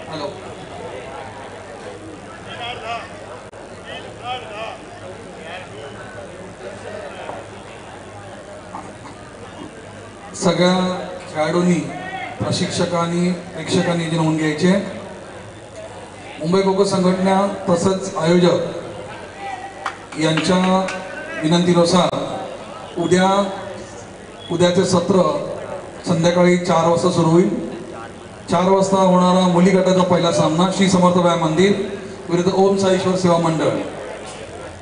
Hello सगळ्या खेळाडूंनी प्रशिक्षकांनी प्रेक्षकांनी जे नोंद घ्यायचे मुंबई खो खो संघटना तसंच आयोजक यांच्या विनंतीनुसार उद्याचे सत्र संध्याकाळी 4 वाजता सुरू होईल। 4 वाजता होणारा मुली गटाचा पहिला सामना श्री समर्थ व्यायाम मंदिर विरुद्ध ओम साईश्वर सेवा मंडळ।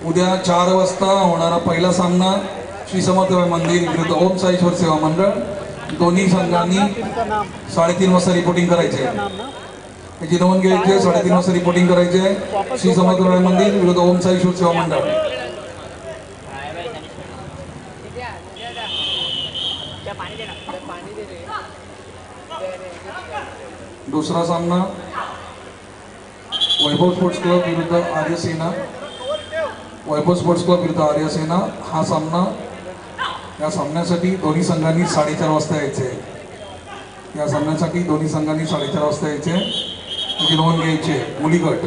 उद्या 4 वाजता होणारा पहिला सामना श्री समर्थ व्यायाम मंदिर विरुद्ध ओम साईश्वर सेवा मंडळ। दोन्ही संघांनी 3:30 वाजता रिपोर्टिंग करायचे। याची नोंद घ्यायची। 3:30 वाजता रिपोर्टिंग करायचे। श्री समर्थ व्यायाम मंदिर विरुद्ध ओम साईश्वर सेवा मंडळ। दूसरा सामना वैभव स्पोर्ट्स क्लब विरुद्ध आर्य सेना। वैभव स्पोर्ट्स क्लब विरुद्ध आर्य सेना हा सामना। या सामन्यासाठी दोन्ही संघांनी 4:30 वाजता यायचे। या सामन्यासाठी दोन्ही संघांनी 4:30 वाजता यायचे। याची नोंद घ्यायची। मुली गट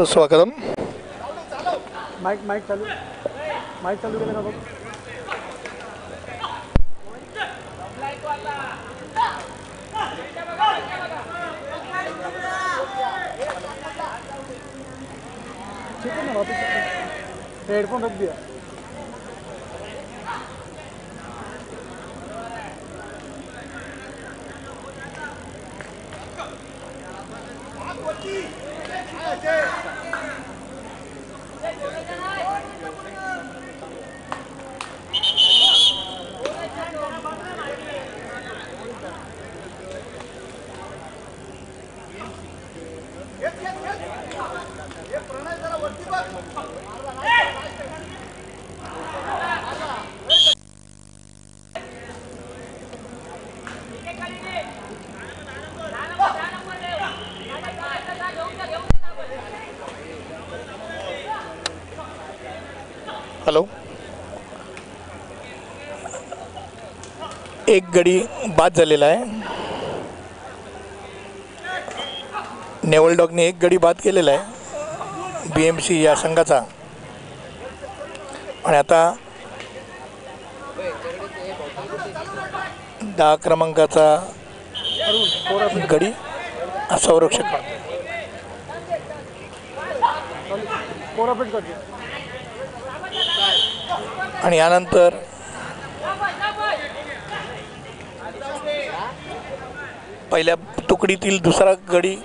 स्वागतम। माइक चालू केलं का बघ। ठीक है ना, वापस हेडफोन रख दिया। हॅलो, एक गडी बाद झालेला आहे। नेवल डॉगने एक गडी बाद केलेला आहे BMC या संघाचा। आणि आता 10 क्रमांकाचा गडी संरक्षक आणि यानंतर पहिल्या तुकडीतील दुसरा गडी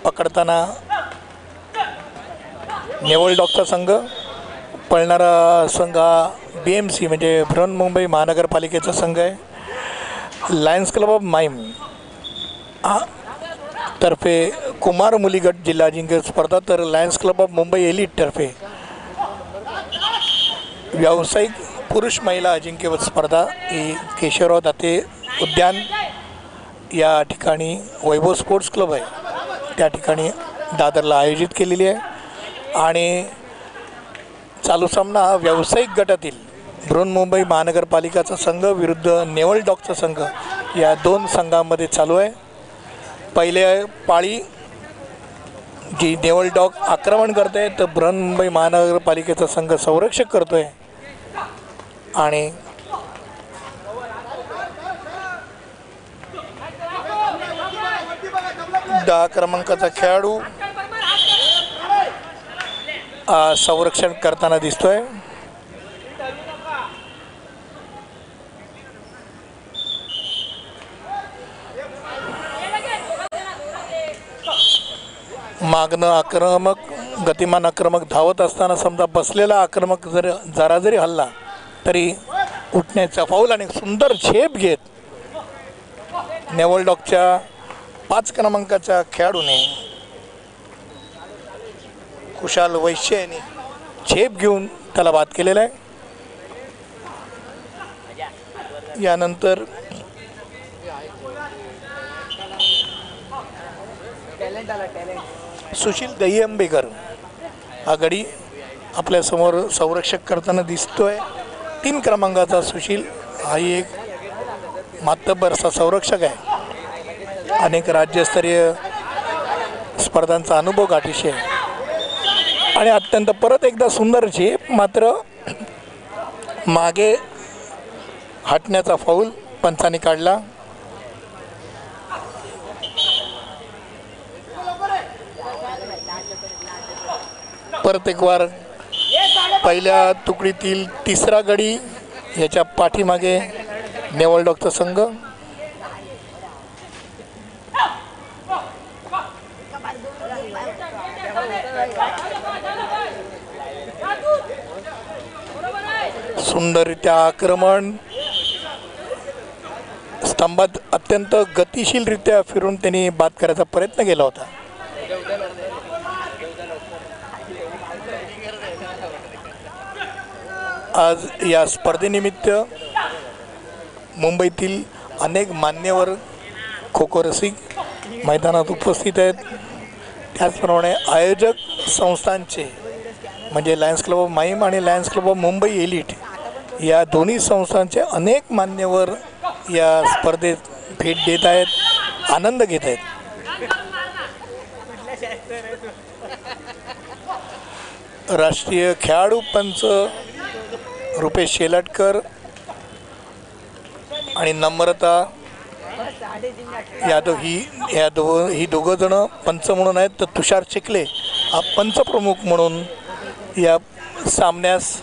पकडताना नेवल डॉगचा संघ, पळणारा संघ हा BMC म्हणजे बृहन्मुंबई महानगरपालिकेचा संघ आहे। लायन्स क्लब ऑफ माईम तर्फे कुमार मुली गट जिल्हा अजिंक्य स्पर्धा, तर lions club of Mumbai elite तर्फे व्यावसायिक पुरुष महिला अजिंक्य स्पर्धा ही केशवराव दाते उद्यान या ठिकाणी वैभव स्पोर्ट्स क्लब आहे त्या ठिकाणी दादरला आयोजित केलेली आहे। आणि चालू सामना व्यावसायिक गटातील बृहन्मुंबई महानगरपालिकाचा संघ विरुद्ध नेवल डॉगचा संघ या दोन संघांमध्ये चालू आहे। पहिले पाळी जी नेवल डॉग आक्रमण करते तर बृहन्मुंबई महानगरपालिकेचा संघ संरक्षक करतोय आणि दहा क्रमांकाचा खेळाडू संरक्षण करताना दिसतोय. मागणं आक्रमक गतिमान आक्रमक धावत असताना समजा बसलेला आक्रमक जरा जरी हल्ला तरी उठण्याचा फाऊल आणि सुंदर झेप घेत नेवल डॉगच्या 5 क्रमांकाच्या खेळाडूने कुशाल वैश्य यांनी झेप घेऊन त्याला बाद केलेला आहे. यानंतर सुशील दहीअंबेकर हा गडी आपल्यासमोर संरक्षक करताना दिसतोय. 3 क्रमांकाचा सुशील हाही एक मातब्बरचा संरक्षक आहे. अनेक राज्यस्तरीय स्पर्धांचा अनुभव गाठीशी आहे आणि अत्यंत परत एकदा सुंदर झेप मात्र मागे हटण्याचा फाऊल पंचांनी काढला. परत एक वार पहिल्या तुकडीतील तिसरा गडी याच्या पाठीमागे नेवल डॉगचा संघ. सुंदररित्या आक्रमण स्तंभात अत्यंत गतिशीलरित्या फिरून त्यांनी बाद करायचा प्रयत्न केला होता. आज या स्पर्धेनिमित्त मुंबईतील अनेक मान्यवर खो खो रसिक मैदानात उपस्थित आहेत. त्याचप्रमाणे आयोजक संस्थांचे म्हणजे लायन्स क्लब ऑफ माहीम आणि lions club of Mumbai elite या दोन्ही संस्थांचे अनेक मान्यवर या स्पर्धेत भेट देत आहेत, आनंद घेत आहेत. राष्ट्रीय खेळाडू पंच रुपेश शेलाटकर आणि नम्रता यादव ही दोघं जण पंच म्हणून आहेत. तर तुषार चिखले हा पंच प्रमुख म्हणून या सामन्यास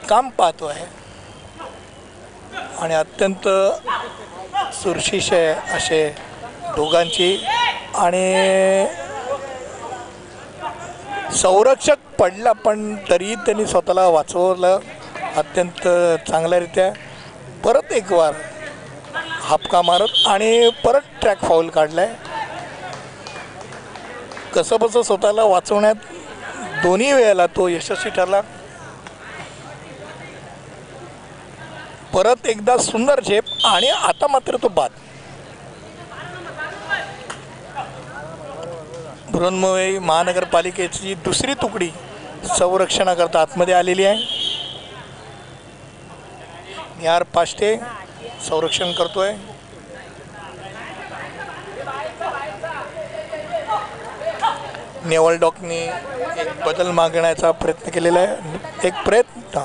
काम पाहतो आहे आणि अत्यंत सुरक्षित असे दोघांची. आणि संरक्षक पडला पण तरी त्यांनी स्वतःला वाचवलं अत्यंत चांगल्यारीत्या. परत एक वार हापका मारत आणि परत ट्रॅक फाऊल काढला आहे. कसं बसं स्वतःला वाचवण्यात दोन्ही वेळेला तो यशस्वी ठरला. परत एकदा सुंदर झेप आणि आता मात्र तो बाद. बृहन्मुंबई महानगरपालिकेची दुसरी तुकडी संरक्षणाकरता आतमध्ये आलेली आहे. निहार पाष्टे संरक्षण करतोय. नेवल डॉगने एक बदल मागण्याचा प्रयत्न केलेला आहे, एक प्रयत्न.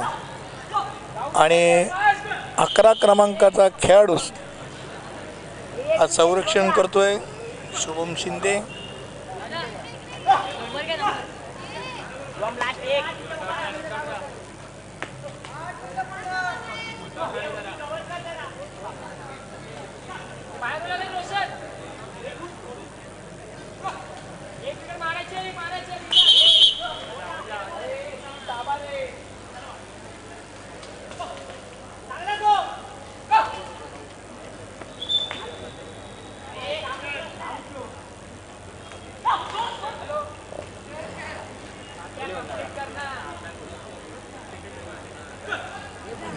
आणि 11 क्रमांकाचा खेळाडू आज संरक्षण करतोय शुभम शिंदे.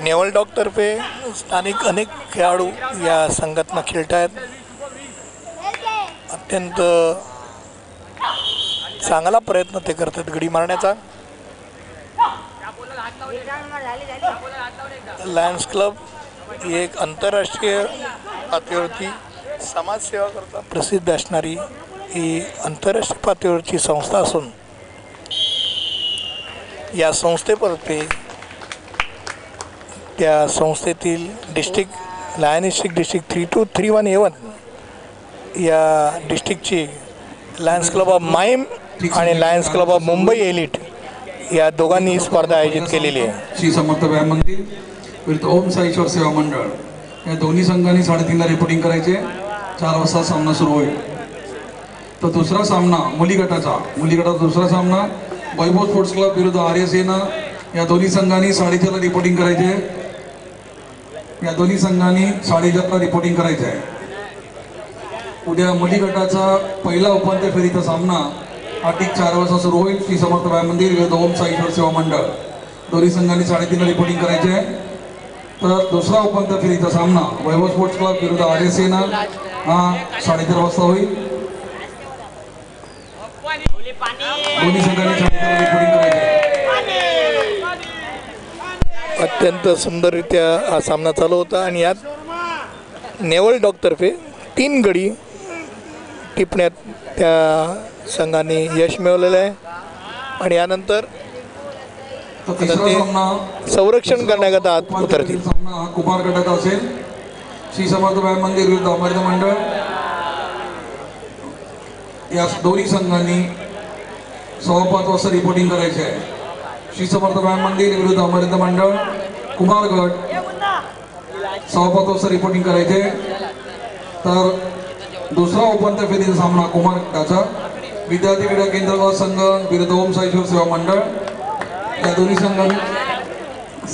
नेवल डॉगतर्फे स्थानिक अनेक खेळाडू या संघातनं खेळत आहेत. अत्यंत चांगला प्रयत्न ते करतात गडी मारण्याचा. लायन्स क्लब ही एक आंतरराष्ट्रीय पातळीवरती समाजसेवा करता प्रसिद्ध असणारी ही आंतरराष्ट्रीय पातळीवरची संस्था असून या संस्थेतर्फे त्या संस्थेतील डिस्ट्रिक्ट लायन डिस्ट्रिक्ट 3231A1 या डिस्ट्रिक्टची लायन्स क्लब ऑफ माईम आणि lions club of Mumbai elite या दोघांनी स्पर्धा आयोजित केलेली आहे. श्री समर्थ व्यायाम मंदिर विरुद्ध ओम साईश्वर सेवा मंडळ या दोन्ही संघांनी 3:30ला रिपोर्टिंग करायचे. 4 वाजता सामना सुरू होईल. तर दुसरा सामना मुली गटाचा दुसरा सामना वैभव स्पोर्ट्स क्लब विरुद्ध आर्य सेना या दोन्ही संघांनी 4:30ला रिपोर्टिंग करायचे. या दोन्ही संघांनी 4:30ला रिपोर्टिंग करायचे आहे. उद्या मुली गटाचा पहिला उपांत्य फेरीचा सामना 4 वाजता सुरू होईल. श्री समर्थ व्यायाम मंदिर विरुद्ध ओम साईश्वर सेवा मंडळ दोन्ही संघांनी 3:30ला रिपोर्टिंग करायचे आहे. तर दुसरा उपांत्य फेरीचा सामना वैभव स्पोर्ट्स क्लब विरुद्ध आर्य सेना हा 4:30 वाजता होईल. दोन्ही संघांनी 4:30ला रिपोर्टिंग करायचे. अत्यंत सुंदररित्या हा सामना चालू होता आणि यात नेवल डॉकतर्फे 3 गडी टिपण्यात त्या संघाने यश मिळवलेलं आहे. आणि यानंतर संरक्षण करण्याकरता आत उतरतील. सामना हा कुमार गटाचा असेल. श्री समर्थ व्यायाम मंदिर विरुद्ध अमृत मंडळ या दोन्ही संघांनी 5:15 वाजता रिपोर्टिंग करायचे आहे. श्री समर्थ व्यायाम मंदिर विरुद्ध अमृत मंडळ कुमार गट 5:15 वाजता रिपोर्टिंग करायचे. तर दुसरा उपांत्य फेरीचा सामना कुमार गटाचा विद्यार्थी क्रीडा केंद्र संघ विरुद्ध ओम साईश्वर सेवा मंडळ या दोन्ही संघांनी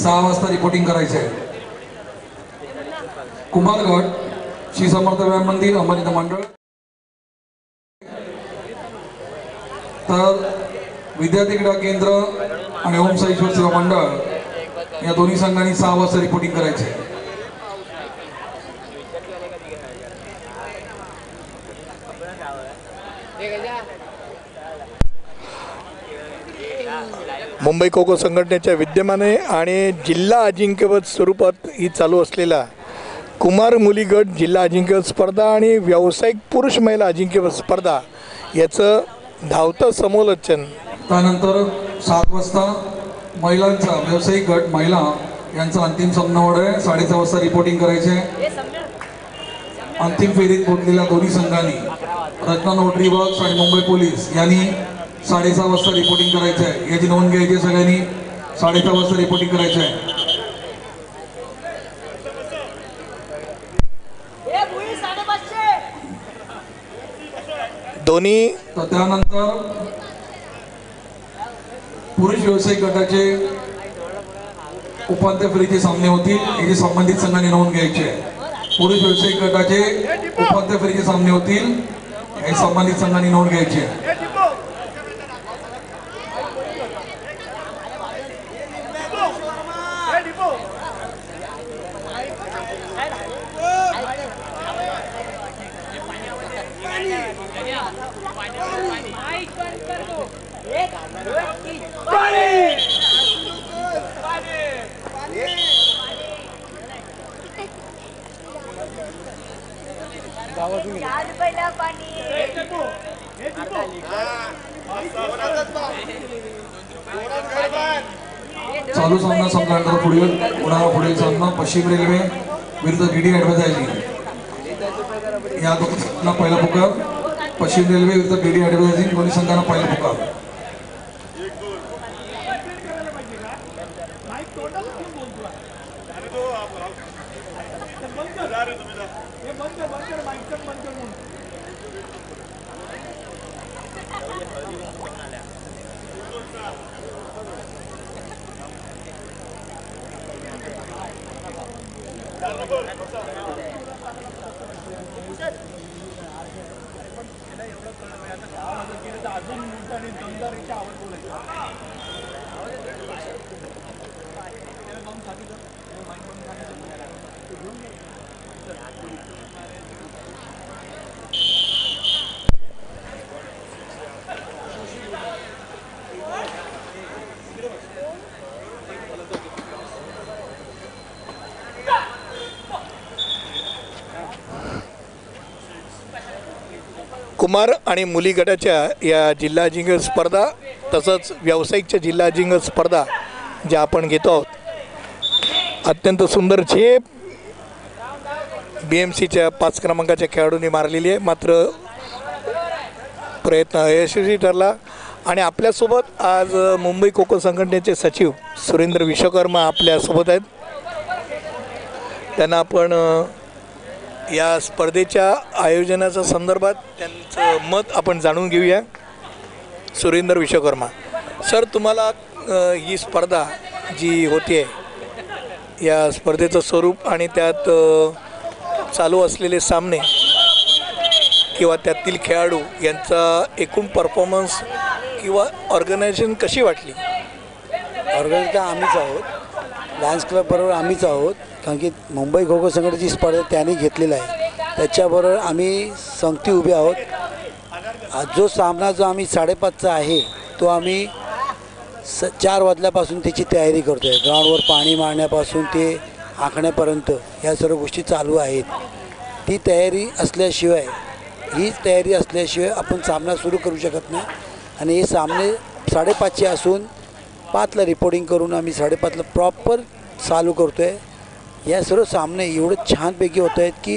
6 वाजता रिपोर्टिंग करायचे आहे. कुमार गट श्री समर्थ व्यायाम मंदिर अमृत मंडळ तर विद्यार्थी क्रीडा केंद्र आणि ओम साईश्वर सेवा मंडळ या दोन्ही संघांनी 6 वाजता रिपोर्टिंग करायचे. मुंबई खो खो संघटनेच्या विद्यमाने आणि जिल्हा अजिंक्यपद स्वरूपात ही चालू असलेला कुमार मुली गट जिल्हा अजिंक्यपद स्पर्धा आणि व्यावसायिक पुरुष महिला अजिंक्यपद स्पर्धा याचं धावतं समोलोचन. त्यानंतर 7 वाजता महिलांचा व्यावसायिक गट महिला यांचा अंतिम सामना आहे. 6:30 वाजता रिपोर्टिंग करायचे. अंतिम फेरीत पोहोचलेल्या दोन्ही संघांनी रत्ना नोटरी वर्क्स आणि मुंबई पोलीस यांनी 6:30 वाजता रिपोर्टिंग करायचं आहे. याची नोंद घ्यायची. सगळ्यांनी 6:30 वाजता रिपोर्टिंग करायचं आहे. दोन्ही तर त्यानंतर पुरुष व्यावसायिक गटाचे उपांत्य फेरीचे सामने होतील. याचे संबंधित संघांनी नोंद घ्यायची आहे. पुरुष व्यावसायिक गटाचे उपांत्य फेरीचे सामने होतील. हे संबंधित संघांनी नोंद घ्यायची आहे. चालू सामना संपल्यानंतर पुढील सामना पश्चिम रेल्वे विरुद्ध डीडी ॲडव्हर्टायझिंग या दोन संघांना पहिला पुकार. पश्चिम रेल्वे विरुद्ध डीडी ॲडव्हर्टायझिंग दोन्ही संघांना पहिला पुकार. कुमार आणि मुली गटाच्या या जिल्हा अजिंक्य स्पर्धा तसंच व्यावसायिकच्या जिल्हा अजिंक्य स्पर्धा ज्या आपण घेतो आहोत, अत्यंत सुंदर झेप BMCच्या 5 क्रमांकाच्या खेळाडूंनी मारलेली आहे, मात्र प्रयत्न अयशस्वी ठरला. आणि आपल्यासोबत आज मुंबई खो खो संघटनेचे सचिव सुरेंद्र विश्वकर्मा आपल्यासोबत आहेत. त्यांना आपण या स्पर्धेच्या आयोजनाच्या संदर्भात त्यांचं मत आपण जाणून घेऊया. सुरेंद्र विश्वकर्मा सर, तुम्हाला ही स्पर्धा जी होती आहे या स्पर्धेचं स्वरूप आणि त्यात चालू असलेले सामने किंवा त्यातील खेळाडू यांचा एकूण परफॉर्मन्स किंवा ऑर्गनायझेशन कशी वाटली? ऑर्गनायझर आम्हीच आहोत, लायन्स क्लबबरोबर आम्हीच आहोत, कारण की मुंबई खो खो संघटनेची स्पर्धा त्यांनी घेतलेला आहे, त्याच्याबरोबर आम्ही संगती उभे आहोत. जो सामना जो आम्ही 5:30चा आहे तो आम्ही 4 वाजल्यापासून त्याची तयारी करतो आहे. ग्राउंडवर पाणी मारण्यापासून ते आखण्यापर्यंत या सर्व गोष्टी चालू आहेत. ती तयारी असल्याशिवाय आपण सामना सुरू करू शकत नाही. आणि हे सामने 5:30चे असून 5ला रिपोर्टिंग करून आम्ही 5:30ला प्रॉपर चालू करतो आहे. या सर्व सामने एवढं छानपैकी होत आहेत की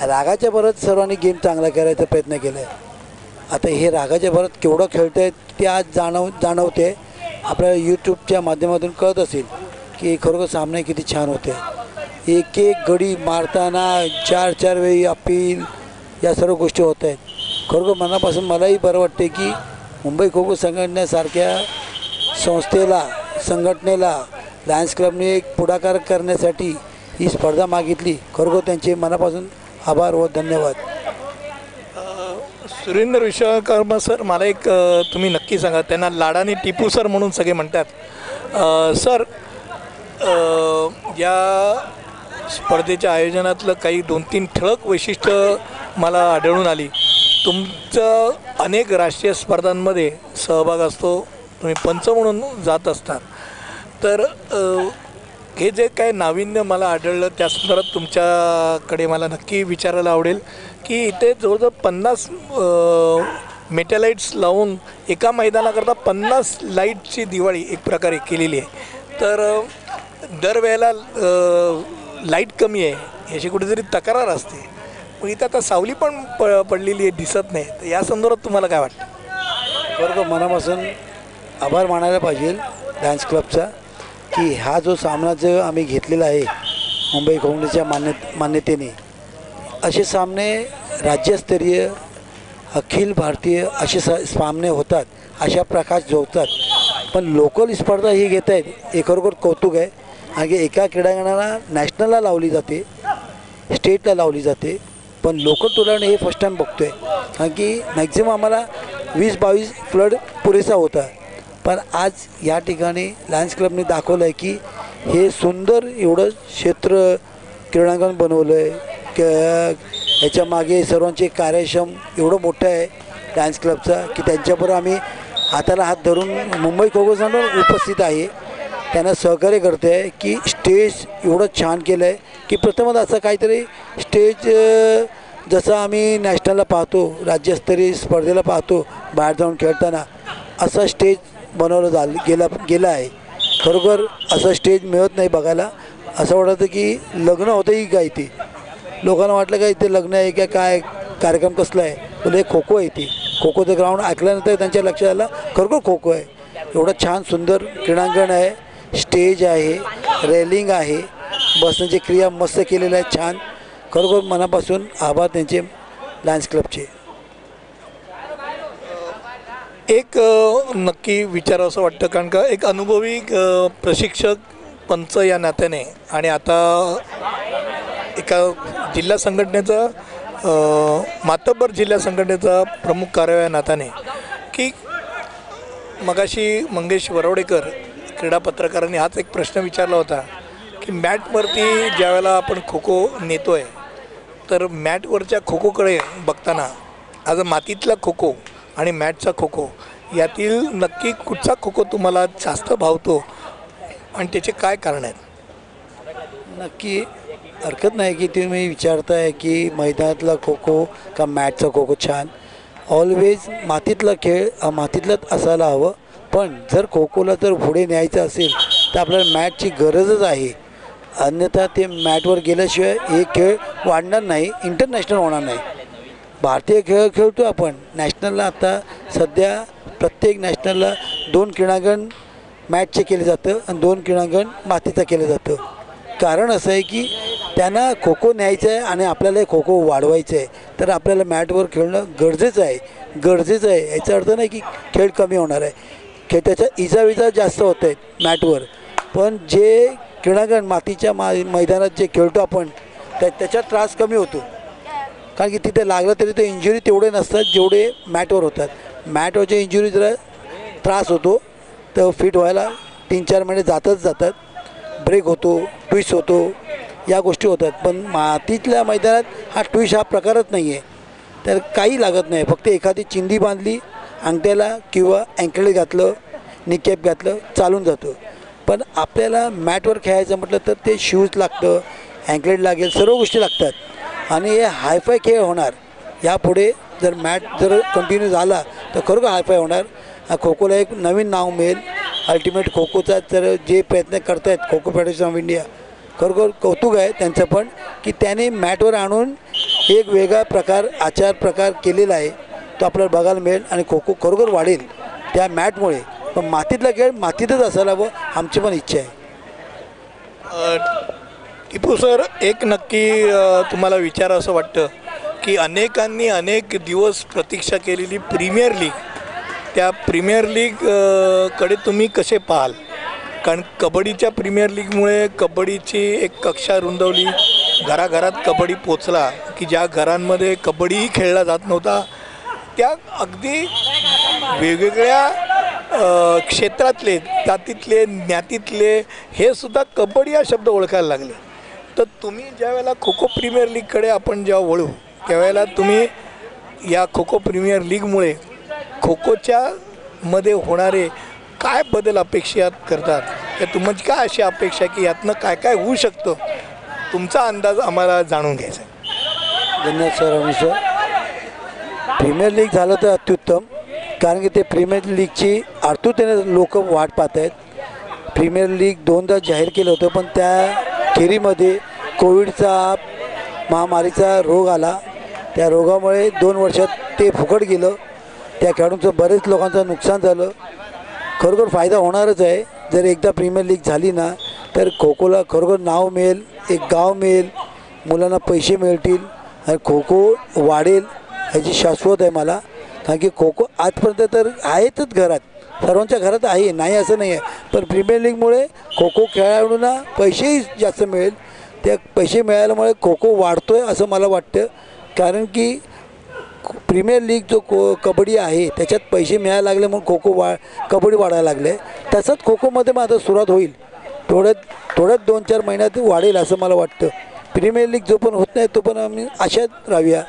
रागाच्या भरात सर्वांनी गेम चांगला करायचा प्रयत्न केला आहे. आता हे रागाच्या भरात केवढं खेळत आहेत ते आज जाणवते. आपल्याला यूट्यूबच्या माध्यमातून कळत असेल की खरोखर सामने किती छान होते. एक गडी मारताना 4 वेळी अपील या सर्व गोष्टी होत आहेत. खरोखर मनापासून मलाही बरं वाटते की मुंबई खो खो संघटनेसारख्या संघटनेला लायन्स क्लबने एक पुढाकार करण्यासाठी ही स्पर्धा मागितली. खरोखर त्यांचे मनापासून आभार व धन्यवाद. सुरेंद्र विश्वकर्मा सर, मला एक तुम्ही नक्की सांगा, त्यांना लाडाने टिपू सर म्हणून सगळे म्हणतात. सर, या स्पर्धेच्या आयोजनातलं काही 2-3 ठळक वैशिष्ट्य मला आढळून आली. तुमचं अनेक राष्ट्रीय स्पर्धांमध्ये सहभाग असतो, तुम्ही पंच म्हणून जात असतात. तर हे जे काय नाविन्य मला आढळलं त्या संदर्भात तुमच्याकडे मला नक्की विचारायला आवडेल की इथे जवळजवळ 50 मेटलाइट्स लावून एका मैदानाकरता 50 लाईटची दिवाळी एक प्रकारे केलेली आहे. तर दरवेळेला लाईट कमी आहे याची कुठेतरी तक्रार असते, मग इथं आता सावली पण पडलेली आहे, दिसत नाही. तर या संदर्भात तुम्हाला काय वाटतं? बरोबर, मनापासून आभार मानायला पाहिजे लायन्स क्लबचा की हा जो सामना जो आम्ही घेतलेला आहे मुंबई खो खोच्या मान्यतेने, असे सामने राज्यस्तरीय अखिल भारतीय असे सामने होतात, अशा प्रकाश जोडतात. पण लोकल स्पर्धा ही घेत आहेत हे खरोखर कौतुक आहे. आणि एका क्रीडांगणाला नॅशनलला लावली जाते, स्टेटला लावली जाते, पण लोकल टुर्नामेंट हे फर्स्ट टाईम बघतो आहे. कारण की मॅक्झिमम आम्हाला 20-22 फ्लड पुरेसा होता. पण आज या ठिकाणी लायन्स क्लबने दाखवलं आहे की हे सुंदर एवढं क्षेत्र क्रीडांगण बनवलं आहे. याच्या मागे सर्वांचे कार्यक्षम एवढं मोठं आहे लायन्स क्लबचा की त्यांच्याबरोबर आम्ही हाताला हात धरून मुंबई खो खो संघ उपस्थित आहे, त्यांना सहकार्य करते आहे की स्टेज एवढं छान केलं आहे की प्रथमच असं काहीतरी स्टेज जसं आम्ही नॅशनलला पाहतो, राज्यस्तरीय स्पर्धेला पाहतो बाहेर जाऊन खेळताना, असा स्टेज बनवलं गेलं आहे. खरोखर असं स्टेज मिळत नाही बघायला. असं वाटतं की लग्न होतं ही काय, ते लोकांना वाटलं का इथे लग्न आहे का काय, कार्यक्रम कसला आहे, पण हे खो खो आहे. ती खो खोचं ग्राउंड ऐकल्यानंतर त्यांच्या लक्षात आलं खरोखर खो खो आहे. एवढं छान सुंदर क्रीडांगण आहे, स्टेज आहे, रेलिंग आहे, बसण्याची क्रिया मस्त केलेल्या आहेत छान. खरोखर मनापासून आभार त्यांचे लायन्स क्लबचे. एक नक्की विचारावं असं वाटतं, कारण का एक अनुभवी प्रशिक्षक पंच या नात्याने आणि आता एका जिल्हा संघटनेचा मातब्बर जिल्हा संघटनेचा प्रमुख कार्य या नात्याने की मगाशी मंगेश वरवडेकर क्रीडा पत्रकारांनी हाच एक प्रश्न विचारला होता की मॅटवरती ज्यावेळेला आपण खो खो नेतो आहे तर मॅटवरच्या खो खोकडे बघताना आज मातीतला खो खो आणि मॅटचा खो खो यातील नक्की कुठचा खो खो तुम्हाला जास्त भावतो आणि त्याचे काय कारण आहेत? नक्की हरकत नाही की तुम्ही विचारताय की मैदानातला खो खो का मॅटचा खो खो छान. ऑलवेज मातीतला खेळ मातीतलाच असायला हवं. पण जर खो खोला जर पुढे न्यायचं असेल तर आपल्याला मॅटची गरजच आहे. अन्यथा ते मॅटवर गेल्याशिवाय हे खेळ वाढणार नाही, इंटरनॅशनल होणार नाही. भारतीय खेळ खेळतो आपण नॅशनलला. आता सध्या प्रत्येक नॅशनलला 2 क्रीडांगण मॅटचे केले जातं आणि 2 क्रीडांगण मातीचं केलं जातं. कारण असं आहे की त्यांना खो खो न्यायचं आहे आणि आपल्याला खो खो वाढवायचं आहे, तर आपल्याला मॅटवर खेळणं गरजेचं आहे. याचा अर्थ नाही की खेळ कमी होणार आहे. त्याच्या इजाविजा जास्त होत आहेत मॅटवर. पण जे क्रीडांगण मातीच्या मैदानात जे खेळतो आपण त्याच्यात त्रास कमी होतो. कारण की तिथे लागलं तरी ते इंजुरी तेवढे नसतात जेवढे मॅटवर होतात. मॅटवरच्या इंजुरी जरा त्रास होतो, तर फिट व्हायला 3-4 महिने जातात. ब्रेक होतो, ट्विस्ट होतो, या गोष्टी होतात. पण मातीतल्या मैदानात हा ट्विस्ट हा प्रकारच नाही आहे. तर काही लागत नाही, फक्त एखादी चिंदी बांधली अंगठ्याला किंवा अँकलेट घातलं, निकॅप घातलं, चालून जातं. पण आपल्याला मॅटवर खेळायचं म्हटलं तर ते शूज लागतं, अँकलेट लागेल, सर्व गोष्टी लागतात आणि हे हायफाय खेळ होणार. यापुढे जर मॅट जर कंटिन्यू झाला तर खरोखर हायफाय होणार. खो खोला एक नवीन नाव मिळेल. अल्टिमेट खो खोचा तर जे प्रयत्न करत आहेत kho kho federation of India, खरोखर कौतुक आहे त्यांचं पण, की त्याने मॅटवर आणून एक वेगळा आचार प्रकार केलेला आहे. तो आपल्याला बघायला मिळेल आणि खो खो खरोखर वाढेल त्या मॅटमुळे. पण मातीतला खेळ मातीतच असायला हवं, आमची पण इच्छा आहे. टिपू सर, एक नक्की तुम्हाला विचार असं वाटतं की अनेकांनी अनेक दिवस प्रतीक्षा केलेली प्रीमियर लीग, त्या प्रीमियर लीग कडे तुम्ही कसे पाहाल? कारण कबड्डीच्या प्रीमियर लीगमुळे कबड्डीची एक कक्षा रुंदवली, घराघरात कबड्डी पोचला की ज्या घरांमध्ये कबड्डीही खेळला जात नव्हता त्या अगदी वेगवेगळ्या क्षेत्रातले, जातीतले, ज्ञातीतले हे सुद्धा कबड्डी हा शब्द ओळखायला लागले. तर तुम्ही ज्यावेळेला खो खो प्रीमियर लीगकडे आपण जेव्हा वळू त्यावेळेला तुम्ही या खो खो प्रीमियर लीगमुळे खो खोच्या मध्ये होणारे काय बदल अपेक्षित करतात, तर तुमची काय अशी अपेक्षा की यातनं काय काय होऊ शकतं, तुमचा अंदाज आम्हाला जाणून घ्यायचा आहे. धन्यवाद सर. आणि सर, प्रीमियर लीग झालं तर अत्युत्तम. कारण की ते प्रीमियर लीगची आतुरतेने लोक वाट पाहत आहेत. प्रीमियर लीग 2दा जाहीर केलं होतं, पण त्या खेरीमध्ये कोविडचा महामारीचा रोग आला. त्या रोगामुळे 2 वर्षात ते फुकट गेलं. त्या खेळाडूंचं बरेच लोकांचं नुकसान झालं. खरोखर फायदा होणारच आहे. जर एकदा प्रीमियर लीग झाली ना तर खो खोला खरोखर नाव मिळेल, एक गाव मिळेल, मुलांना पैसे मिळतील आणि खो खो वाढेल ह्याची शाश्वत आहे मला. कारण की खो खो आजपर्यंत तर आहेतच घरात, सर्वांच्या घरात आहे, नाही असं नाही आहे. पण प्रीमियर लीगमुळे खो खो खेळाडूंना पैसेही जास्त मिळेल. त्या पैसे मिळाल्यामुळे खो खो वाढतो आहे असं मला वाटतं. कारण की प्रीमियर लीग जो कबड्डी आहे त्याच्यात पैसे मिळायला लागले म्हणून खो खो कबड्डी वाढायला लागले. तसंच खो खोमध्ये मग आता सुरुवात होईल, थोड्यात 2-4 महिन्यात वाढेल असं मला वाटतं. प्रीमियर लीग जो पण होत नाही तो पण आम्ही आशात राहूया,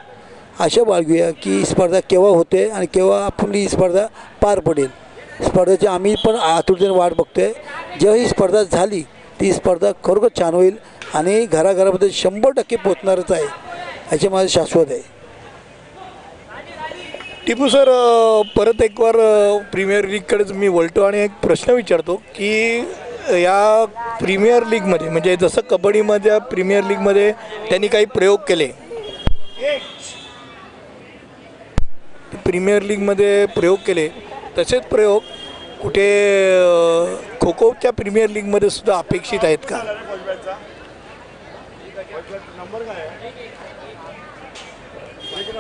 आशा बाळगूया की स्पर्धा केव्हा होते आणि केव्हा आपली ही स्पर्धा पार पडेल. स्पर्धेची आम्ही पण आतुरतेने वाट बघतो आहे. जेव्हा ही स्पर्धा झाली ती स्पर्धा खरोखर छान होईल आणि घराघरामध्ये 100% पोचणारच आहे, याचे माझं शाश्वत आहे. टिपू सर, परत एक बार प्रीमियर लीगकडेच मी वळतो आणि एक प्रश्न विचारतो की या प्रीमियर लीगमध्ये म्हणजे जसं कबड्डीमध्ये प्रीमियर लीगमध्ये त्यांनी काही प्रयोग केले, प्रीमियर लीगमध्ये प्रयोग केले, तसेच प्रयोग कुठे खो खोच्या प्रीमियर लीगमध्ये सुद्धा अपेक्षित आहेत का?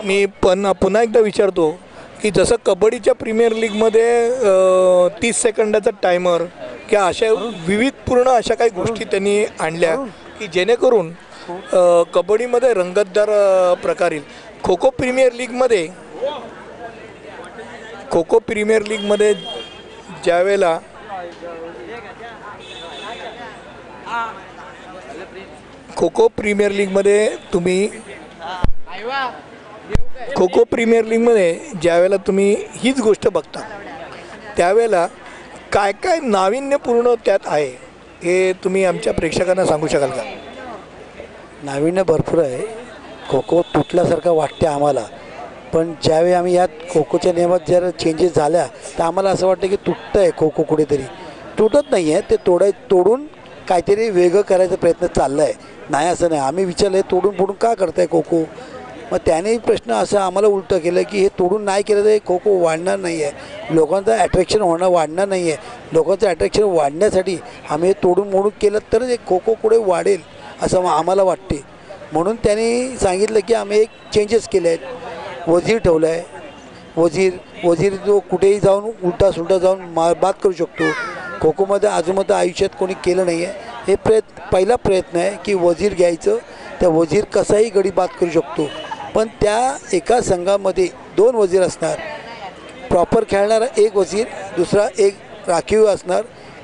मी पुन्हा एकदा विचारतो की जसं कबड्डीच्या प्रीमियर लीगमध्ये 30 सेकंदाचा टायमर किंवा अशा विविधपूर्ण अशा काही गोष्टी त्यांनी आणल्या की जेणेकरून कबड्डीमध्ये रंगतदार प्रकार येईल. खो खो प्रीमियर लीगमध्ये ज्यावेळेला खो खो प्रीमियर लीगमध्ये ज्यावेळेला तुम्ही हीच गोष्ट बघता त्यावेळेला काय काय नाविन्यपूर्ण त्यात आहे हे तुम्ही आमच्या प्रेक्षकांना सांगू शकाल का? नाविन्य भरपूर आहे. खो खो तुटल्यासारखं वाटते आम्हाला. पण ज्यावेळी आम्ही यात खो खोच्या नियमात जर चेंजेस झाल्या तर आम्हाला असं वाटतं की तुटतं आहे खो खो कुठेतरी. तुटत नाही आहे, ते तोडून काहीतरी वेगळं करायचा प्रयत्न चालला आहे. नाही असं नाही, आम्ही विचारलं हे तोडून फोडून का करताय खो खो. मग त्याने प्रश्न असं आम्हाला उलटं केलं की हे तोडून नाही केलं तर खो खो वाढणार नाही आहे, लोकांचं ॲट्रॅक्शन वाढणार नाही आहे. लोकांचं ॲट्रॅक्शन वाढण्यासाठी आम्ही हे तोडून मोडून केलं तरच हे खो खो पुढे वाढेल असं आम्हाला वाटते. म्हणून त्यांनी सांगितलं की आम्ही एक चेंजेस केले आहेत. वजीर ठेवला आहे. वजीर जो कुठेही जाऊन उलटा सुलटा जाऊन बाद करू शकतो. खो खोमध्ये अजूनमध्ये आयुष्यात कोणी केलं नाही आहे. हे पहिला प्रयत्न आहे की वजीर घ्यायचं, त्या वजीर कसाही गडी बाद करू शकतो. पण त्या एका संघामध्ये 2 वजीर असणार. प्रॉपर खेळणारा एक वजीर, दुसरा एक राखीव असणार.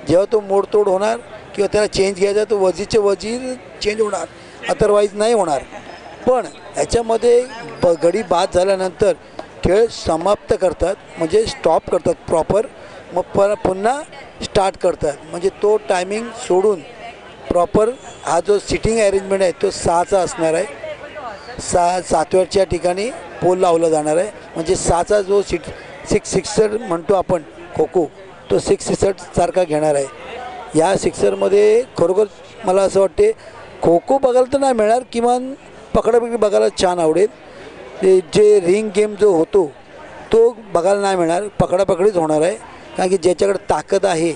जेव्हा तो मोडतोड होणार किंवा त्याला चेंज घ्यायचा तर वजीर चेंज होणार, अदरवाईज नाही होणार. पण ह्याच्यामध्ये गडी बाद झाल्यानंतर खेळ समाप्त करतात, म्हणजे स्टॉप करतात प्रॉपर. मग पुन्हा स्टार्ट करतात, म्हणजे तो टायमिंग सोडून प्रॉपर हा जो सिटिंग अरेंजमेंट आहे तो 6चा असणार आहे. 7व्याच्या ठिकाणी पोल लावला जाणार आहे. म्हणजे 6चा जो सिक्सर म्हणतो आपण खो खो, तो 6 सिक्सर सारखा घेणार आहे. या सिक्सरमध्ये खरोखर मला असं वाटते खो खो बघायला तर नाही मिळणार, किमान पकडापकडी बघायला छान आवडेल. जे रिंग गेम जो होतो तो बघायला नाही मिळणार, पकडापकडीच होणार आहे. कारण की ज्याच्याकडे ताकद आहे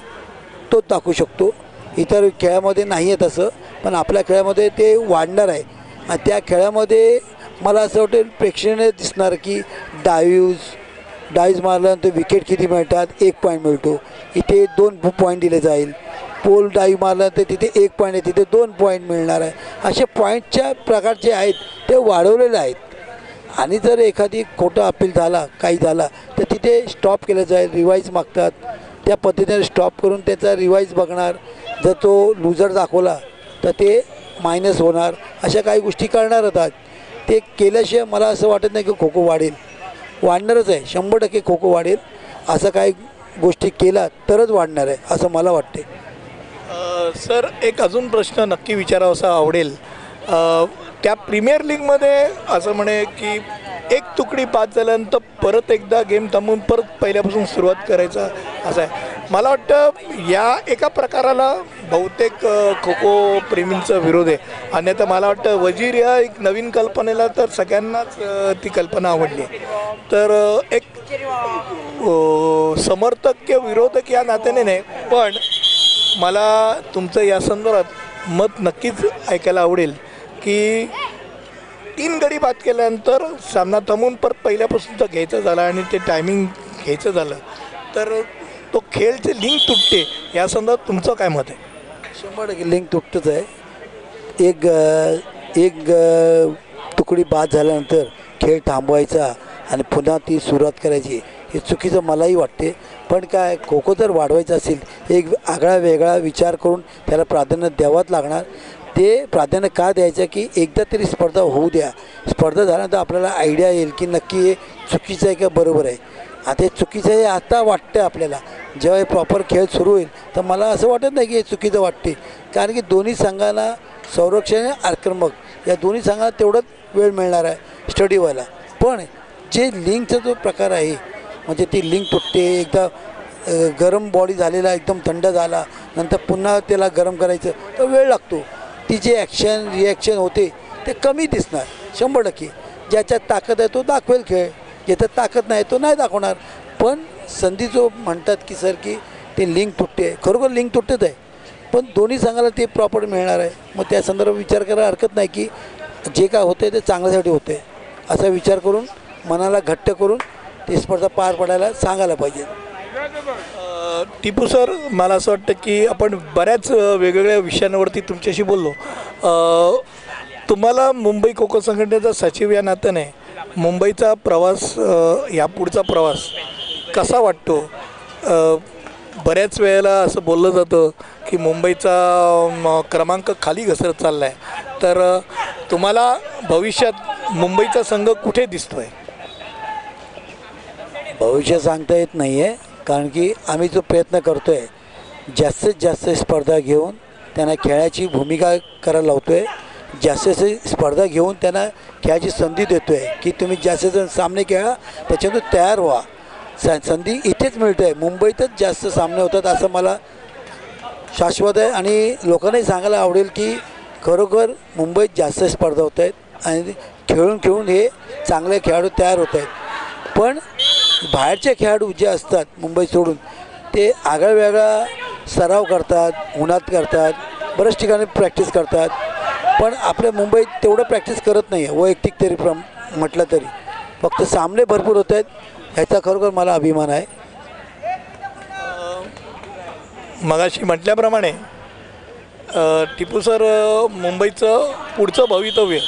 तोच दाखवू शकतो. इतर खेळामध्ये नाही आहे तसं, पण आपल्या खेळामध्ये ते वाढणार आहे. आणि त्या खेळामध्ये मला असं वाटेल प्रेक्षणीय दिसणार की डाईव्ज मारल्यानंतर विकेट किती मिळतात, 1 पॉईंट मिळतो. इथे 2 पॉईंट दिले जाईल. पोल डाईव्ह मारल्यानंतर तिथे 1 पॉईंट आहे, तिथे 2 पॉईंट मिळणार आहे. असे पॉईंटच्या प्रकार जे आहेत ते वाढवलेले आहेत. आणि जर एखादी खोटा अपील झाला, काही झाला तर तिथे स्टॉप केलं जाईल. रिवाईज मागतात, त्या पद्धतीने स्टॉप करून त्याचा रिवाईज बघणार. जर तो लुजर दाखवला तर ते मायनस होणार. अशा काही गोष्टी करणार होतात. ते केल्याशिवाय मला असं वाटत नाही की खो खो वाढणारच आहे. 100% खो खो वाढेल. असं काही गोष्टी केला तरच वाढणार आहे असं मला वाटते. सर, एक अजून प्रश्न नक्की विचारावासा आवडेल. त्या प्रीमियर लीगमध्ये असं म्हणे की एक तुकडी बाद झाल्यानंतर परत एकदा गेम थांबवून परत पहिल्यापासून सुरुवात करायचा असं आहे. मला वाटतं या एका प्रकाराला बहुतेक खो खो प्रेमींचा विरोध आहे. अन्यथा मला वाटतं वजीर या एक नवीन कल्पनेला तर सगळ्यांनाच ती कल्पना आवडली. तर एक समर्थक किंवा विरोधक या नात्याने नाही, पण मला तुमचं या संदर्भात मत नक्कीच ऐकायला आवडेल की 3 गडी बाद केल्यानंतर सामना थांबून परत पहिल्यापासून तर घ्यायचं झाला आणि ते टायमिंग घ्यायचं झालं तर तो खेळची लिंक तुटते. या संदर्भात तुमचं काय मत आहे? 100% लिंक तुटतच आहे. एक तुकडी बाद झाल्यानंतर खेळ थांबवायचा आणि पुन्हा ती सुरुवात करायची हे चुकीचं मलाही वाटते. पण काय खो खो जर वाढवायचं असेल एक आगळा वेगळा विचार करून त्याला प्राधान्य द्यावंच लागणार. ते प्राधान्य का द्यायचं की एकदा तरी स्पर्धा होऊ द्या. स्पर्धा झाल्यानंतर आपल्याला आयडिया येईल की नक्की हे चुकीचं आहे का बरोबर आहे. आता हे चुकीचं आहे आता वाटतं आपल्याला. जेव्हा हे प्रॉपर खेळ सुरू होईल तर मला असं वाटत नाही की हे चुकीचं वाटते. कारण की दोन्ही संघांना संरक्षण आणि आक्रमक या दोन्ही संघांना तेवढंच वेळ मिळणार आहे स्टडी व्हायला. पण जे लिंकचा जो प्रकार आहे म्हणजे ती लिंक तुटते. एकदा गरम बॉडी झालेला एकदम थंड झाला नंतर पुन्हा त्याला गरम करायचं तर वेळ लागतो. ती जे ॲक्शन रिॲक्शन होते ते कमी दिसणार 100%. ज्याच्यात ताकद आहे तो दाखवेल खेळ, ज्याच्यात ताकद नाही तो नाही दाखवणार. पण संधी जो म्हणतात की सर की ते लिंक तुटते, खरोखर लिंक तुटत आहे. पण दोन्ही संघाला ते प्रॉपर मिळणार आहे. मग त्या संदर्भात विचार करायला हरकत नाही की जे काय होतं आहे ते चांगल्यासाठी होते असा विचार करून मनाला घट्ट करून ते स्पर्धा पार पडायला सांगायला पाहिजे. टिपू सर, मला असं वाटतं की आपण बऱ्याच वेगवेगळ्या विषयांवरती तुमच्याशी बोललो. तुम्हाला मुंबई खो खो संघटनेचा सचिव या नात्याने मुंबईचा प्रवास यापुढचा प्रवास कसा वाटतो? बऱ्याच वेळेला असं बोललं जातं की मुंबईचा क्रमांक खाली घसरत चालला आहे. तर तुम्हाला भविष्यात मुंबईचा संघ कुठे दिसतो आहे? भविष्य सांगता येत नाही आहे. कारण की आम्ही जो प्रयत्न करतो आहे जास्तीत जास्त स्पर्धा घेऊन त्यांना खेळाची भूमिका करायला लावतो आहे. जास्त स्पर्धा घेऊन त्यांना खेळायची संधी देतो आहे की तुम्ही जास्त सामने खेळा, त्याच्यातून तयार व्हा. संधी इथेच मिळते आहे, मुंबईतच जास्त सामने होतात असं मला शाश्वत आहे. आणि लोकांनाही सांगायला आवडेल की खरोखर मुंबईत जास्त स्पर्धा होत आहेत आणि खेळून खेळून हे चांगले खेळाडू तयार होत आहेत. पण बाहेरचे खेळाडू जे असतात मुंबई सोडून ते आगळावेगळा सराव करतात, उन्हात करतात, बऱ्याच ठिकाणी प्रॅक्टिस करतात. पण आपल्या मुंबईत तेवढं प्रॅक्टिस करत नाही आहे वैयक्तिक तरी म्हटलं तरी. फक्त सामने भरपूर होत आहेत, ह्याचा खरोखर मला अभिमान आहे. मगाशी म्हटल्याप्रमाणे टिपू सर मुंबईचं पुढचं भवितव्य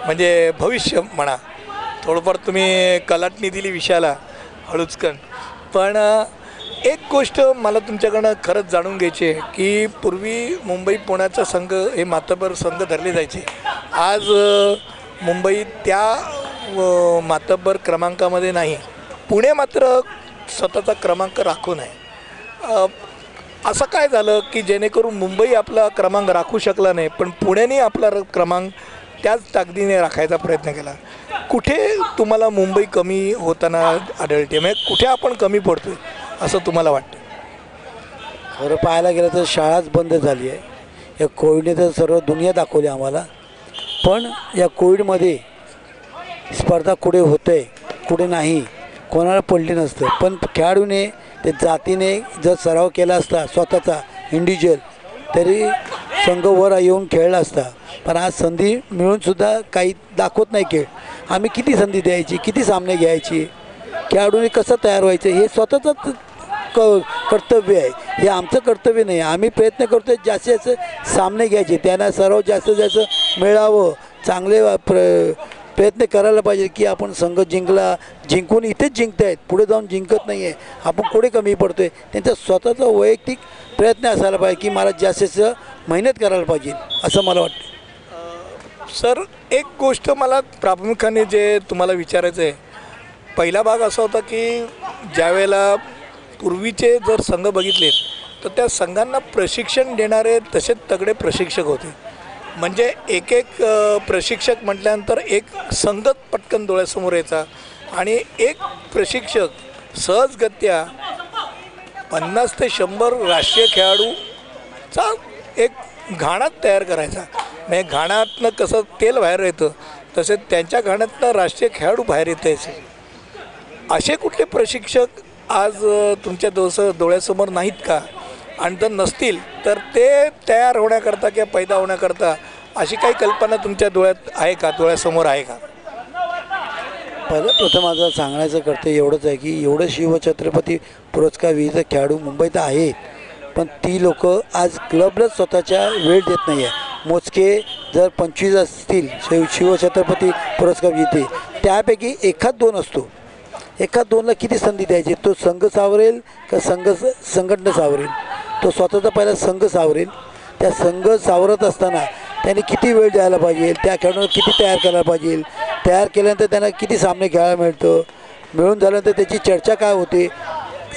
म्हणजे भविष्य म्हणा, थोडंफार तुम्ही कलाटणी दिली विषयाला हळूचकन. पण एक गोष्ट मला तुमच्याकडनं खरंच जाणून घ्यायची आहे की पूर्वी मुंबई पुण्याचा संघ हे मातबर संघ धरले जायचे. आज मुंबई त्या मातबर क्रमांकामध्ये नाही, पुणे मात्र स्वतःचा क्रमांक राखून आहे. असं काय झालं की जेणेकरून मुंबई आपला क्रमांक राखू शकला नाही, पण पुण्याने आपला क्रमांक त्याच ताकदीने राखायचा प्रयत्न केला. कुठे तुम्हाला मुंबई कमी होताना आढळते, म्हणजे कुठे आपण कमी पडतो असं तुम्हाला वाटतं? खरं पाहायला गेलं तर शाळाच बंद झाली आहे. या कोविडने तर सर्व दुनिया दाखवली आम्हाला. पण या कोविडमध्ये स्पर्धा कुठे होते कुठे नाही कोणाला पडली नसतं. पण खेळाडूने ते जातीने जर सराव केला असता स्वतःचा इंडिव्हिज्युअल तरी संघ वर येऊन खेळला असता. पण आज संधी मिळूनसुद्धा काही दाखवत नाही खेळ. आम्ही किती संधी द्यायची, किती सामने घ्यायची, खेळाडूने कसं तयार व्हायचं हे स्वतःचंच कर्तव्य आहे. हे आमचं कर्तव्य नाही. आम्ही प्रयत्न करतो आहे जास्तीत जास्त सामने घ्यायचे, त्यांना सराव जास्तीत जास्त मिळावं. चांगले प्रयत्न करायला पाहिजे की आपण संघ जिंकून इथेच जिंकत आहेत, पुढे जाऊन जिंकत नाही आहे, आपण पुढे कमी पडतो आहे. त्यांचा स्वतःचा वैयक्तिक प्रयत्न असायला पाहिजे की मला जास्तीत जास्त मेहनत करायला पाहिजे असं मला वाटतं. सर, एक गोष्ट मला प्रामुख्याने जे तुम्हाला विचारायचं आहे, पहिला भाग असा होता की ज्यावेळेला पूर्वीचे जर संघ बघितले तर त्या संघांना प्रशिक्षण देणारे तसेच तगडे प्रशिक्षक होते. म्हणजे एक प्रशिक्षक म्हटल्यानंतर एक संघच पटकन डोळ्यासमोर यायचा आणि एक प्रशिक्षक सहजगत्या 50 ते 100 राष्ट्रीय खेळाडूचा एक घाणात तयार करायचा. म्हणजे घाणातनं कसं तेल बाहेर येतं तसेच त्यांच्या घाण्यातनं राष्ट्रीय खेळाडू बाहेर येतायचे. असे कुठले प्रशिक्षक आज तुमच्या डोळ्यासमोर नाहीत का? आणि जर नसतील तर ते तयार होण्याकरता किंवा पैदा होण्याकरता अशी काही कल्पना तुमच्या डोळ्यात आहे का, डोळ्यासमोर आहे का? पहिलं प्रथम माझं सांगण्याचं कर्तव्य एवढंच आहे की एवढं शिवछत्रपती पुरस्कार विजेते खेळाडू मुंबईत आहेत, पण ती लोक आज क्लबलाच स्वतःच्या वेळ देत नाही आहे. मोजके जर 25 असतील शिवछत्रपती पुरस्कार विजेते, त्यापैकी एखाद दोन असतो. एखाद दोनला किती संधी द्यायची? तो संघ सावरेल का संघटना सावरेल? तो स्वतःचा पहिला संघ सावरेल. त्या संघ सावरत असताना त्यांनी किती वेळ द्यायला पाहिजे, त्या खेळाडूंना किती तयार करायला पाहिजे, तयार केल्यानंतर त्यांना किती सामने खेळायला मिळतं, मिळून झाल्यानंतर त्याची चर्चा काय होते.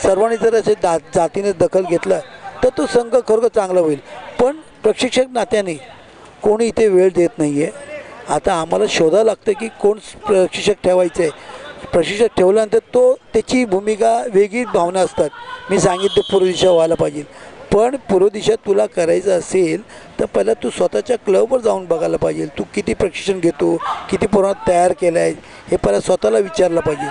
सर्वांनी जर असे जातीने दखल घेतला तर तो संघ खरोखर चांगला होईल. पण प्रशिक्षक नात्याने कोणी इथे वेळ देत नाही आहे. आता आम्हाला शोधावं लागतं की कोण प्रशिक्षक ठेवायचं आहे. प्रशिक्षक ठेवल्यानंतर त्याची भूमिका वेगळी भावना असतात. मी सांगितलं पूर्व दिशा व्हायला पाहिजे, पण पूर्व दिशा तुला करायचं असेल तर पहिला तू स्वतःच्या क्लबवर जाऊन बघायला पाहिजे. तू किती प्रशिक्षण घेतो, किती प्रमाणात तयार केलं आहे हे पहिला स्वतःला विचारलं पाहिजे.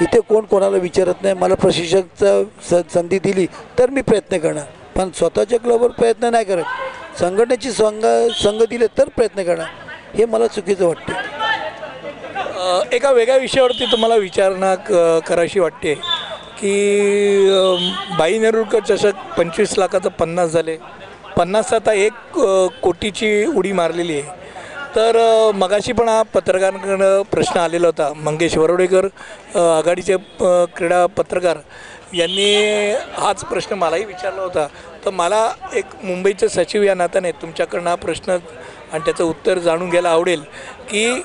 इथे कोण कोणाला विचारत नाही. मला प्रशिक्षकचा संधी दिली तर मी प्रयत्न करणार, पण स्वतःच्या क्लबवर प्रयत्न नाही करत. संघटनेची संघ दिले तर प्रयत्न करणार, हे मला चुकीचं वाटतं. एका वेगळ्या विषयावरती तुम्हाला विचारणा करायची वाटते की बाई नेरुरकर चषक 25 लाखाचं 50 झाले, 50 आता 1 कोटीची उडी मारलेली आहे. तर मगाशी पण हा पत्रकारांकडं प्रश्न आलेला होता. मंगेश वरोडेकर आघाडीचे क्रीडा पत्रकार यांनी हाच प्रश्न मलाही विचारला होता. तर मला एक मुंबईचे सचिव या नात्याने तुमच्याकडनं हा प्रश्न आणि त्याचं उत्तर जाणून घ्यायला आवडेल की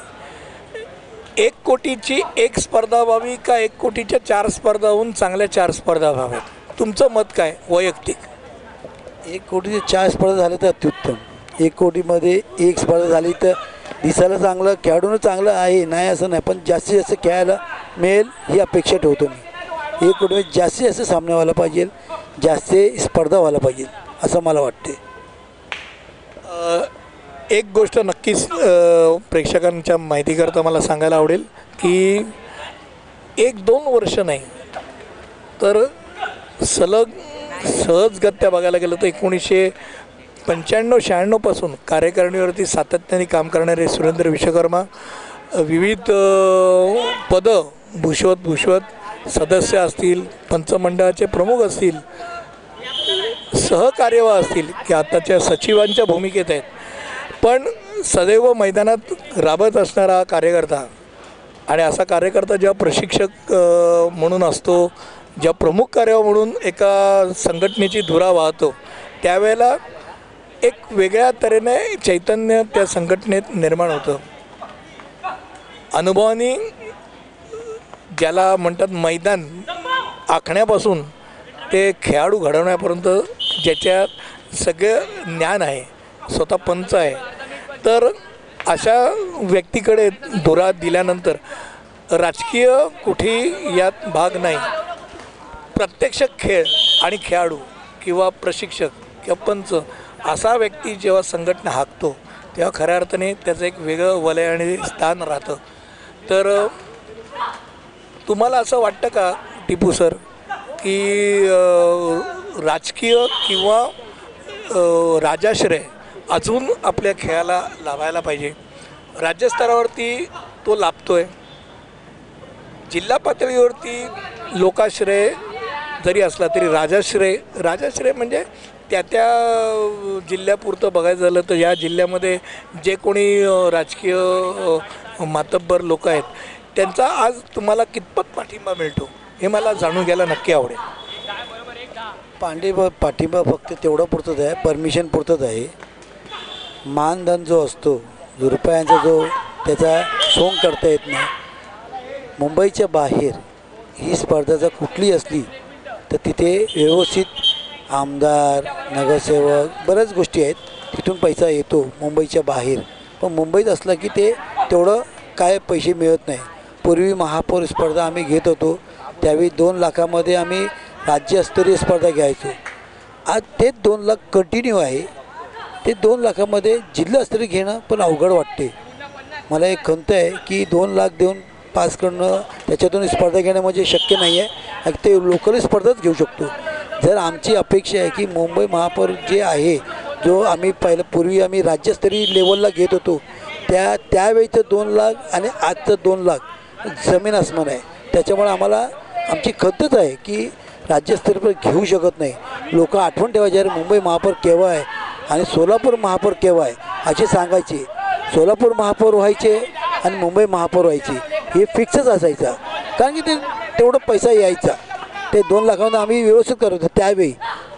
1 कोटीची 1 स्पर्धा व्हावी का 1 कोटीच्या 4 स्पर्धा होऊन चांगल्या 4 स्पर्धा व्हाव्यात? तुमचं मत काय वैयक्तिक? 1 कोटीचे 4 स्पर्धा झाले तर अत्युत्तम. 1 कोटीमध्ये एक स्पर्धा झाली तर दिसायला चांगलं, खेळाडूनं चांगलं आहे, नाही असं नाही, पण जास्तीत जास्त खेळायला मिळेल ही अपेक्षा ठेवतो मी. 1 कोटीमध्ये जास्तीत जास्त सामने व्हायला पाहिजे, जास्त स्पर्धा व्हायला पाहिजे असं मला वाटते. एक गोष्ट नक्कीच प्रेक्षकांच्या माहितीकरता मला सांगायला आवडेल की 1-2 वर्ष नाही तर सलग सहजगत्या बघायला गेलं तर 1995-96 पासून कार्यकारिणीवरती सातत्याने काम करणारे सुरेंद्र विश्वकर्मा विविध पदं भूषवत सदस्य असतील, पंचमंडळाचे प्रमुख असतील, सहकार्यवाह असतील की आताच्या सचिवांच्या भूमिकेत आहेत, पण सदैव मैदानात राबत असणारा कार्यकर्ता आणि असा कार्यकर्ता जेव्हा प्रशिक्षक म्हणून असतो, जेव्हा प्रमुख कार्य म्हणून एका संघटनेची धुरा वाहतो, त्यावेळेला एक वेगळ्या तऱ्हेने चैतन्य त्या संघटनेत निर्माण होतं. अनुभवाने ज्याला म्हणतात मैदान आखण्यापासून ते खेळाडू घडवण्यापर्यंत ज्याच्यात सगळं ज्ञान आहे, स्वतः पंच आहे, तर अशा व्यक्तीकडे धुरा दिल्यानंतर राजकीय कुठेही यात भाग नाही. प्रत्यक्ष खेळ आणि खेळाडू किंवा प्रशिक्षक किंवा पंच असा व्यक्ती जेव्हा संघटना हाकतो तेव्हा खऱ्या अर्थाने त्याचं एक वेगळं वलय आणि स्थान राहतं. तर तुम्हाला असं वाटतं का टिपू सर की राजकीय किंवा राजाश्रय अजून आपल्या खेळाला लावायला पाहिजे? राज्यस्तरावरती तो लाभतो आहे, जिल्हा पातळीवरती लोकाश्रय जरी असला तरी राजाश्रय म्हणजे त्या जिल्ह्यापुरतं बघायचं झालं तर या जिल्ह्यामध्ये जे कोणी राजकीय मातब्बर लोक आहेत त्यांचा आज तुम्हाला कितपत पाठिंबा मिळतो हे मला जाणून घ्यायला नक्की आवडेल. पाठिंबा फक्त तेवढं पुरतंच आहे, परमिशन पुरतंच आहे. मानधन जो असतो, रुपयांचा जो त्याचा सोंग करता येत नाही. मुंबईच्या बाहेर ही स्पर्धा जर कुठली असली तर तिथे व्यवस्थित आमदार, नगरसेवक बऱ्याच गोष्टी आहेत, तिथून पैसा येतो मुंबईच्या बाहेर. पण मुंबईत असलं की ते तेवढं काय पैसे मिळत नाही. पूर्वी महापौर स्पर्धा आम्ही घेत होतो त्यावेळी 2 लाखामध्ये आम्ही राज्यस्तरीय स्पर्धा घ्यायचो. आज तेच 2 लाख कंटिन्यू आहे. ते 2 लाखामध्ये जिल्हास्तरीय घेणं पण अवघड वाटते. मला एक खंत आहे की 2 लाख देऊन पास करणं, त्याच्यातून स्पर्धा घेणं म्हणजे शक्य नाही आहे. ते लोकल स्पर्धाच घेऊ शकतो. जर आमची अपेक्षा आहे की मुंबई महापौर जे आहे, जो आम्ही पूर्वी आम्ही राज्यस्तरीय लेवलला घेत होतो त्यावेळीचं 2 लाख आणि आजचं 2 लाख जमीन आसमान आहे. त्याच्यामुळे आमची खंतच आहे की राज्यस्तरीय घेऊ शकत नाही. लोक आठवण ठेवायचे अरे मुंबई महापौर केव्हा आहे आणि सोलापूर महापौर केव्हा आहे असे सांगायचे. सोलापूर महापौर व्हायचे आणि मुंबई महापौर व्हायचे हे फिक्सच असायचं, कारण की ते तेवढं पैसा यायचा. ते 2 लाखामध्ये आम्ही व्यवस्थित करत होतो त्यावेळी.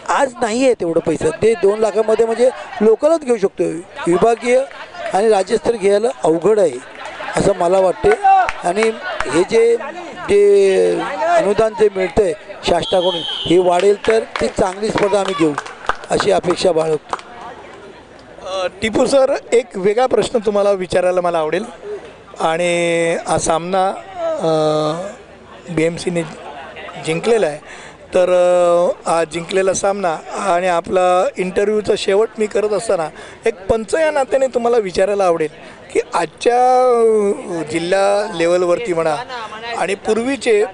आज नाही आहे तेवढं पैसा. ते 2 लाखामध्ये म्हणजे लोकलच घेऊ शकतो. विभागीय आणि राज्यस्तरीय घ्यायला अवघड आहे असं मला वाटते. आणि हे जे अनुदान जे मिळतं आहे शासनाकडून हे वाढेल तर ती चांगली स्पर्धा आम्ही घेऊ अशी अपेक्षा बाळगतो. टिपू सर, एक वेगळा प्रश्न तुम्हाला विचारायला मला आवडेल. आणि हा सामना BMCने जिंकलेला आहे, तर हा जिंकलेला सामना आणि आपला इंटरव्ह्यूचा शेवट मी करत असताना एक पंच या नात्याने तुम्हाला विचारायला आवडेल की आजच्या जिल्हा लेवलवरती म्हणा आणि पूर्वीचे